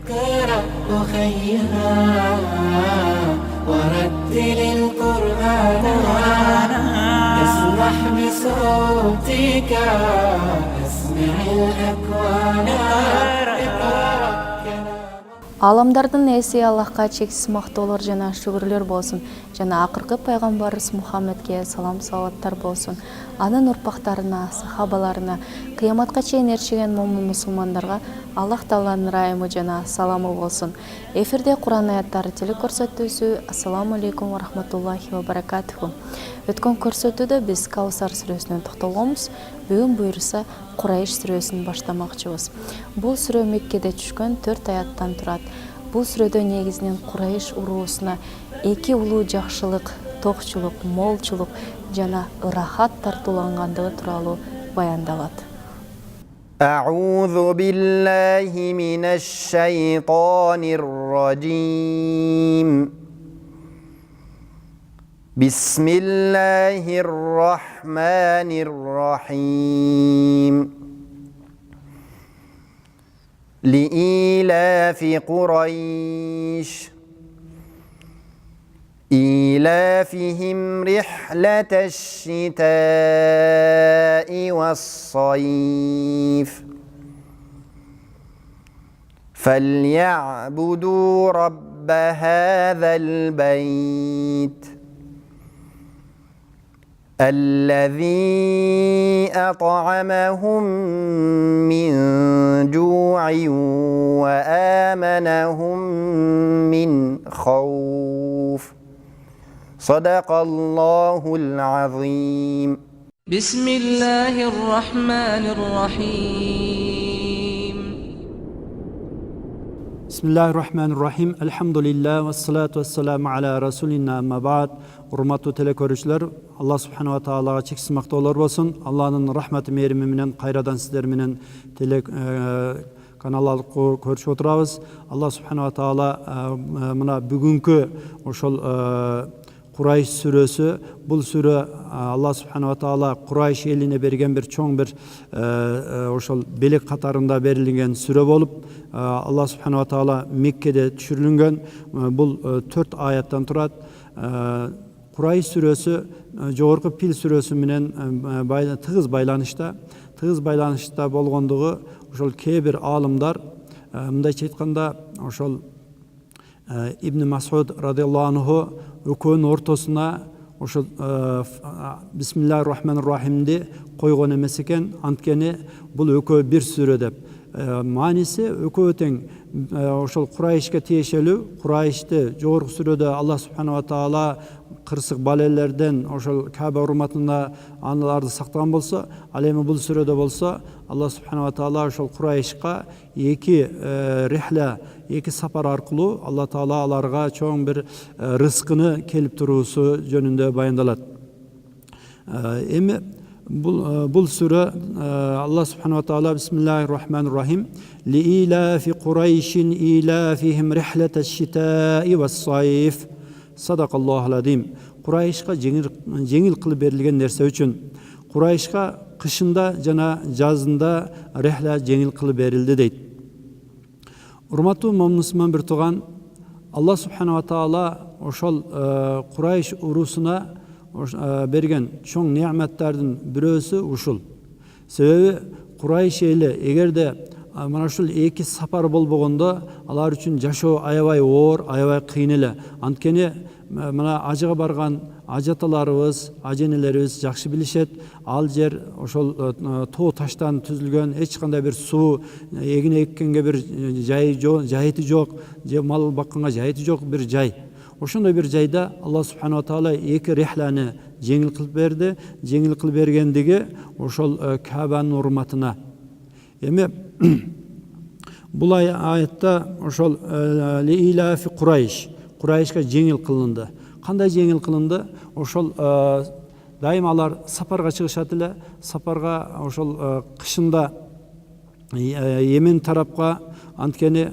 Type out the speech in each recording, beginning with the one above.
اقرأ أخيها ورتل القرآن اسمح بصوتك اسمع الأكوان Аламдардын эси Аллахка чексиз мактоолор жана шүгүрлөр болсун. Жана акыркы пайгамбарыбыз Мухаммедке салам салаваттар болсун. Анын урпактарына, сахабаларына, кыяматка чейин эришкен момун мусулмандарга Аллах Тааланын райымы жана саламы болсун. Эфирде Кур'ан аяттары телекөрсөтүүсү. Ассаламу алейкум ва рахматуллахи ва баракатуху. Өткөн көрсөтүүдө биз Каусар сүрөсүнөн токтолгонбуз. Бүгүн буйруса Курайш сүрөсүн баштамакчыбыз. Бул сүрө Меккеде түшкөн 4 аяттан турат. Бул сүрөдө негизинен Курайш уруусуна эки улуу жакшылык, токчулук, молчулук жана ырахат тартуулангандыгы тууралуу баяндалат. أعوذ بالله من الشيطان الرجيم بسم الله الرحمن الرحيم لإيلاف قريش إيلافهم رحلة الشتاء والصيف فليعبدوا رب هذا البيت الذي أطعمهم من جوع وآمنهم من خوف صدق الله العظيم بسم الله الرحمن الرحيم بسم الله الرحمن الرحيم الحمد لله والصلاة والسلام على رسولنا أما بعد урматтуу телекөрүүчүлөр, Алла субхана ва таалага чексиз мактоолор болсун. Алланын рахматы мээрими менен кайрадан сиздер менен теле канал аркылуу көрүшүп отурабыз. Алла субхана ва таала мына бүгүнкү ошол Курайш сүрөсү, бул сүрө Алла субхана ва таала Курайш элине берген бир чоң бир ошол белек катарында берилген сүрө болуп, Алла субхана ва таала Меккеде түшүрүлгөн. Бул 4 аяттан турат. Курайш сүрөсү жогорку Пил сүрөсү менен тыгыз байланышта болгондугу ошол кээ бир аалымдар мындайча айтканда ошол Ибн Масуд радиаллаху анху экөөнүн ортосуна ошол Бисмиллахир рахманир рахимди койгон эмес экен, анткени бул экөө бир сүрө деп. Мааниси экөө тең. Ошол Курайшке тиешелүү. Курайшты жогорку сүрөдө Алла субхана ва таала кырсык балелерден ошол Каба урматында аналарды сактаган болсо, ал эми бул сүрөдө болсо Алла субхана ва таала ошол Курайшка эки рихла, эки сапар аркылуу Алла таала аларга чоң бир рызкыны келип туруусу жөнүндө баяндалат. Эми бул сүрө Алла субхана ва таала Бисмиллахир рахманир рахим لإيلاف قريش إيلافهم رحلة الشتاء والصيف صدق الله العظيم. Курайшка жеңил кылып берилген нерсе үчүн, Курайшка кышында жана жазында рихла жеңил кылып берилди дейт. Урматтуу мусулман бир тууган, Алла субхана ва таала ошол Курайш урусуна берген чоң неаматтардын бирөөсү ушул. Себеби Курайш эли эгерде мына ушул эки сапар болбогондо алар үчүн жашоо аябай оор, аябай кыйын эле. Анткени мына ажыга барган ажаталарыбыз, аженелерибиз жакшы билишет. Ал жер ошол тоо таштан түзүлгөн, эч кандай бир суу, эгин эккенге бир жайыты жок, же мал бакканга жайыты жок бир жай. Ошондой бир жайда Алла субхана ва таала эки рихланы жеңил кылып берди. Жеңил кылып бергендиги ошол Кабанын урматына. Эми бул аятта ошол лиилафи Курайш, Курайшка жеңил кылынды. Кандай жеңил кылынды? Ошол дайым алар сапарга чыгышат эле. Сапарга ошол кышында Йемен тарапка, анткени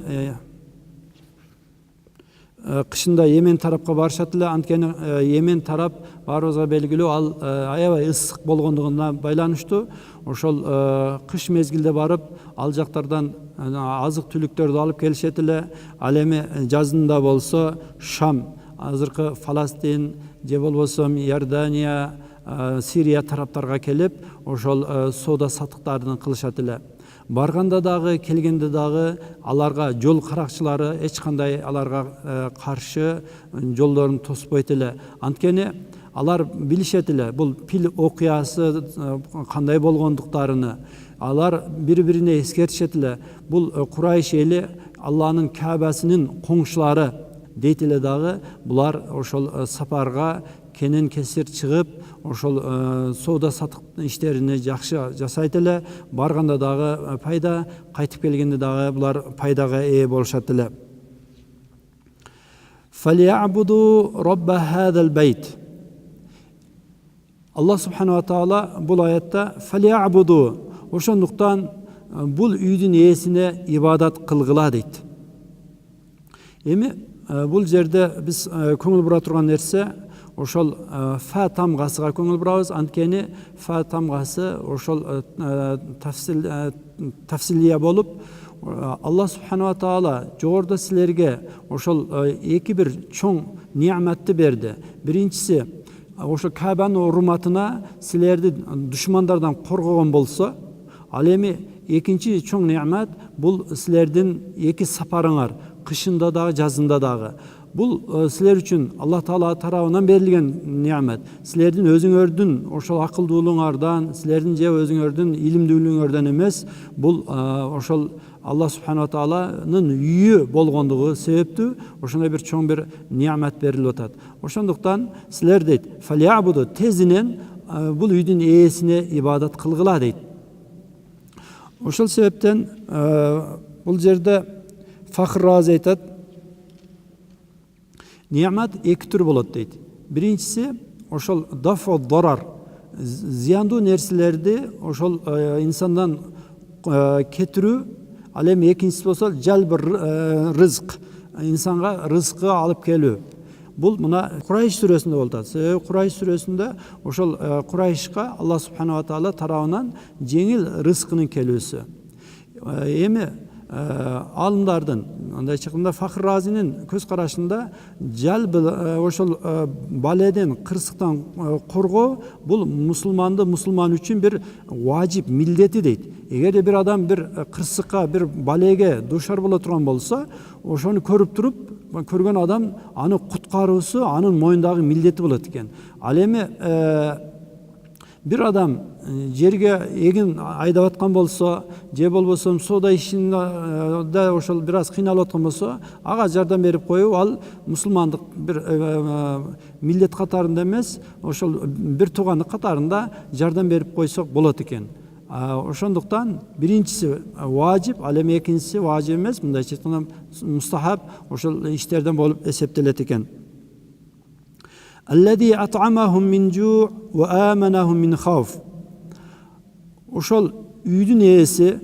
кышында Йемен тарапка барышат эле. Анткени Йемен тарап баарыбызга белгилүү ал аябай ысык болгондугуна байланыштуу. Ошол кыш мезгилде барып ал жактардан азык түлүктөрдү алып келишет эле. Ал эми жазында болсо Шам, азыркы Фаластин же болбосо Иордания, Сирия тараптарга келип ошол соода саттыктарын кылышат эле. Барганда дагы, келгенде дагы аларга жол каракчылары эч кандай аларга каршы жолдорун тоспойт эле. Анткени алар билишет эле бул пил окуясы кандай болгондуктарыны. Алар бири-бирине эскертишет эле. Бул Курайш эли Алланын Каабасынын коңшулары дейт эле дагы. Булар ошол сапарга кенен кесир чыгып, ошол соода сатык иштерини жакшы жасайт эле. Барганда дагы пайда, кайтып келгенде дагы булар пайдага ээ болушат эле. Фалиябуду робба хадал байт. Аллах субханала таала бул аятта фалиябуду, ошондуктан бул үйдүн ээсине ибадат кылгыла дейт. Эми бул жерде биз көңүл бура турган нерсе ошол фа тамгасыга көңүл бурабыз. Анткени фа тамгасы ошол тафсилия болуп, Аллах субханала таала жогоруда силерге ошол эки бир чоң неаматты берди. Биринчиси ошо Каабанын урматына силерди душмандардан коргогон болсо, ал эми экинчи чоң неамат бул силердин эки сапарыңар, кышында дагы, жазында дагы. Бул силер үчүн Аллах Таала тарабынан берилген неамат. Силердин өзүңөрдүн ошол акылдуулуңардан, силердин же өзүңөрдүн илимдүүлүгүңөрдөн эмес, бул ошол Аллах субханала тааланын үйү болгондугу себептүү ошондой бир чоң бир неамат берилип атат. Ошондуктан силер дейт, фалиябуду, тезинен бул үйдүн ээсине ибадат кылгыла дейт. Ошол себептен бул жерде Фахр Рази айтат, неамат эки түр болот дейт. Биринчиси ошол дафо дарар, зыяндуу нерселерди ошол инсандан кетирүү. Ал эми экинчиси болсо жалбыр рызык, инсанга рызыкты алып келүү. Бул мына Курайш сүрөсүндө болот. Себеби Курайш сүрөсүндө ошол Курайшка Аллах субханала таала тарабынан жеңил рызкынын келүүсү. Эми алымдардын, андай чыкканда Фахр Разинин көз карашында жалбы ошол баледен, кырсыктан коргоо бул мусулман үчүн бир важип, милдети дейт. Эгерде бир адам бир кырсыкка, бир балеге душар боло турган болсо, ошону көрүп туруп, көргөн адам аны куткаруусу анын мойнундагы милдети болот экен. Ал эми бир адам жерге эгин айдап аткан болсо, же болбосо соода ишинде ошол бир аз кыйналып аткан болсо, ага жардам берип коюп, ал мусулмандык бир милдет катарында эмес, ошол бир туугандык катарында жардам берип койсок болот экен. Ошондуктан биринчиси важип, ал эми экинчиси важип эмес, мындайча айтканда мустахаб ошол иштерден болуп эсептелет экен. Аллади ат'амахум мин жу' ва аманахум мин хауф. Ошол үйдүн ээси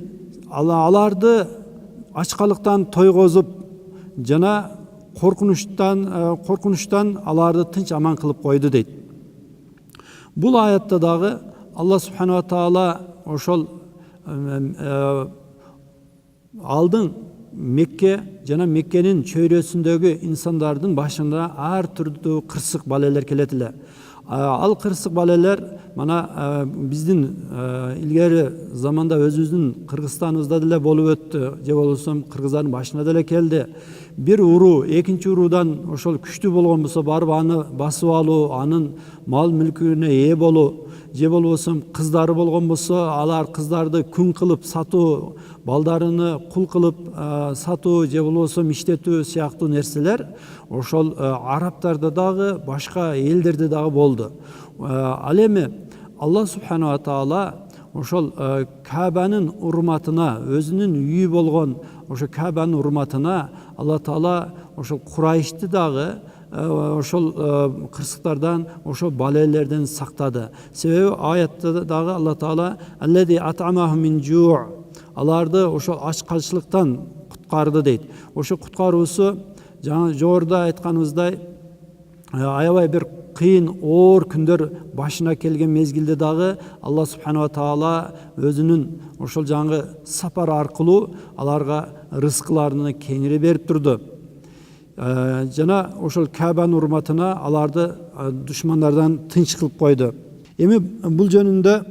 аларды ачкалыктан тойгозуп жана коркунучтан аларды тынч аман кылып койду дейт. Бул аятта дагы Аллах субханала таала ошол алдын Мекке жана Меккенин чөйрөсүндөгү инсандардын башында ар түрдүү кырсык балелер келет эле. Ал кырсык балелер мана биздин илгери заманда өзүбүздүн Кыргызстаныбызда деле болуп өттү, же болбосо кыргыздардын башына деле келди. Бир уруу экинчи уруудан ошол күчтүү болгон болсо барып аны басып алуу, анын мал мүлкүнө ээ болуу, же болбосо кыздары болгон болсо алар кыздарды күн кылып сатуу, балдарыны кул кылып сатуу, же болбосо иштетүү сыяктуу нерселер ошол арабтарда дагы, башка элдерде дагы болду. Ал эми Аллах субханала таала ошол Каабанын урматына, өзүнүн үйү болгон ошо Каабанын урматына Аллах таала ошол Курайшты дагы ошол кырсыктардан, ошол балелерден сактады. Себеби аятта дагы Аллах таала аллади ат'амахум мин жу', аларды ошол ачкачылыктан куткарды дейт. Ошо куткаруусу жаңа жогоруда айтканыбыздай аябай бир кыйын оор күндөр башына келген мезгилде дагы Алла субханала таала өзүнүн ошол жаңы сапар аркылуу аларга рызкыларны кеңири берип турду. Жана ошол Кабанын урматына аларды душмандардан тынч кылып койду. Эми бул жөнүндө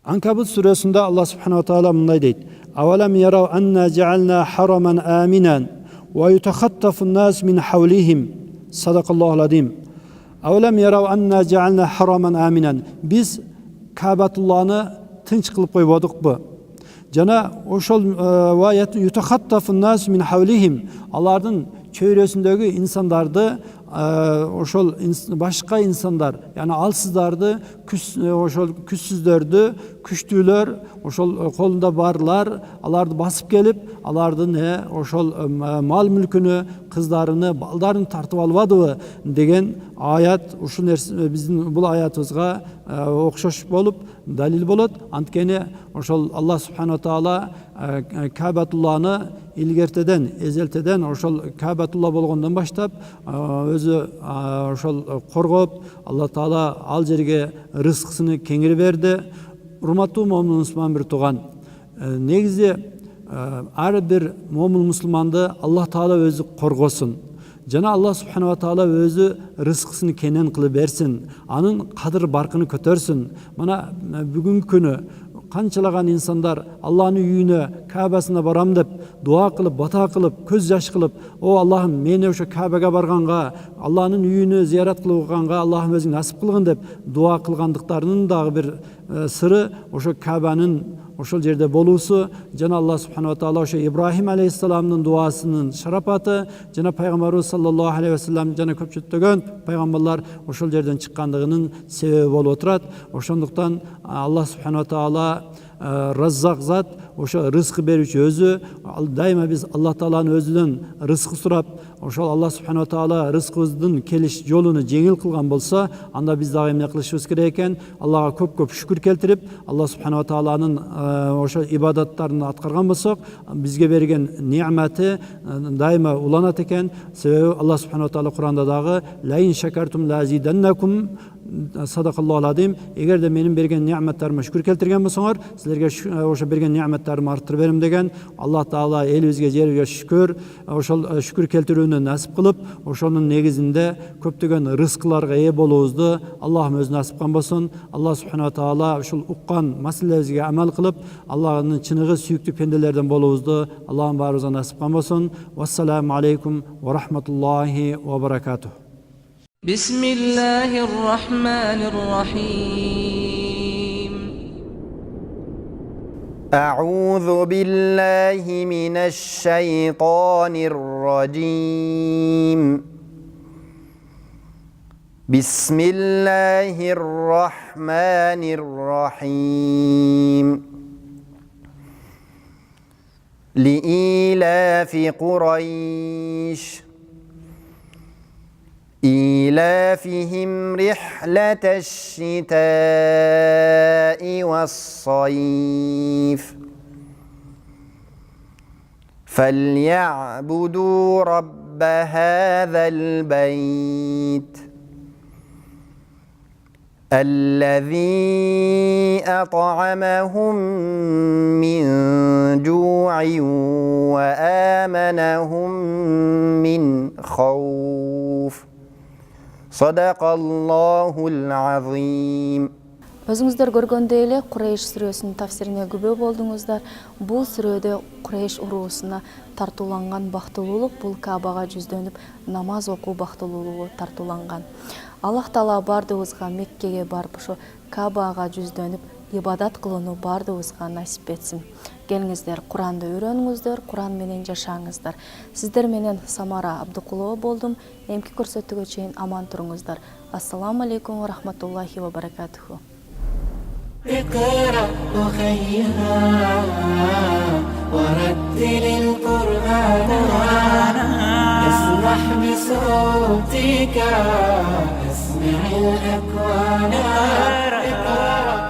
Анкабут сүрөсүндө Алла субханала таала мындай дейт: "Авалам ярау анна жаална хараман аминан ва ютахаттафу нас мин хавлихим." Садакаллахул азим. Авалам ярау анна жаална хараман аминан. Биз Кабатулланы тынч кылып койбодукпу? Жана ошол ва ютахаттафу нас мин хавлихим. Алардын чөйрөсүндөгү инсандарды ошол башка инсандар, яны алсыздарды, ошол күчсүздөрдү, күчтүүлөр, ошол колунда барлар, аларды басып келип, алардын ошол мал мүлкүнү, кыздарыны, балдарын тартып албадыбы деген аят ушул нерсе биздин бул аятыбызга окшош болуп далил болот. Анткени ошол Алла субханала таала Кабатулланы илгертеден, эзелтеден ошол Кабатулла болгондон баштап өзү ошол коргоп, Алла таала ал жерге рызкысын кеңири берди. Урматтуу момун мусулман бир тууган, негизи ар бир момун мусулманды Алла таала өзү коргосун. Жана Алла субханала таала өзү рызкысын кенен кылып берсин, анын кадыр баркын көтөрсүн. Мына бүгүнкү күнү канчалаган инсандар Алланын үйүнө, Кабасына барам деп дуа кылып, бата кылып, көз жаш кылып, "О Аллахым, мени ошо Кабага барганга, Алланын үйүнө зиярат кылганга Аллахым өзүң насип кылгын" деп дуа кылгандыктарынын дагы бир сыры ошо Кабанын ошол жерде болуусу. Жана Алла субханала таала ошо Ибрахим алейхиссаламдын дуасынын шарапаты, жана пайгамбарыбыз саллаллаху алейхи вассалам жана көпчүлдөгөн пайгамбарлар ошол жерден чыккандыгынын себеби болуп отурат. Ошондуктан Алла субханала таала Раззак зат, ошо рызкы берүүчү өзү. Дайыма биз Алла тааланын өзүнөн рызкы сурап, ошол Алла субханала таала рызкыбыздын келиш жолуну жеңил кылган болсо, анда биз дагы эмне кылышыбыз керек экен? Аллага көп-көп шүкүр келтирип, Алла субханала тааланын ошо ибадаттарын аткарган болсок, бизге берген неаматы дайыма уланат экен. Себеби Алла субханала таала Куранда дагы "Лаин шакартум лазиданнакум" Садакаллахул азим. Эгерде менин берген неаматтарыма шүкүр келтирген болсоңор, силерге ошо берген неаматтарымды арттырып берем деген. Алла таала элибизге, жерибизге шүкүр, ошол шүкүр келтирүүнү насип кылып, ошонун негизинде көптөгөн рызкыларга ээ болуубузду Аллахым өзү насип кылган болсун. Алла субханала таала ушул уккан маселебизге амал кылып, Аллахтын чыныгы сүйүктүү пенделерден болуубузду Аллахым баарыбызга насип кылган болсун. Вассаламу алейкум ва рахматуллахи ва баракатух. بسم الله الرحمن الرحيم أعوذ بالله من الشيطان الرجيم. بسم الله الرحمن الرحيم. لإيلاف قريش إيلافهم رحلة الشتاء والصيف فليعبدوا رب هذا البيت الذي أطعمهم من جوع وآمنهم من خوف صدق الله العظيم. Өзүңүздөр көргөндөй эле Курайш сүрөсүнүн тафсирине күбө болдуңуздар. Бул сүрөдө Курайш уруусуна тартууланган бактылуулук, бул Кабага жүздөнүп намаз окуу бактылуулугу тартууланган. Аллах таала бардыгыбызга Меккеге барып ошо Кабага жүздөнүп ибадат кылууну бардыгыбызга насип этсин. Келиңиздер, Куранды үйрөнүңүздөр, Куран менен жашаңыздар. Сиздер менен Самара Абдыкулова болдум. Эмки көрсөтүүгө чейин аман туруңуздар. Ассаламу алейкум ва рахматуллахи ва баракатуху. اقرأ أخيها ورتل القرآن اسمح بصوتك اسمع الأكوان. اقرأ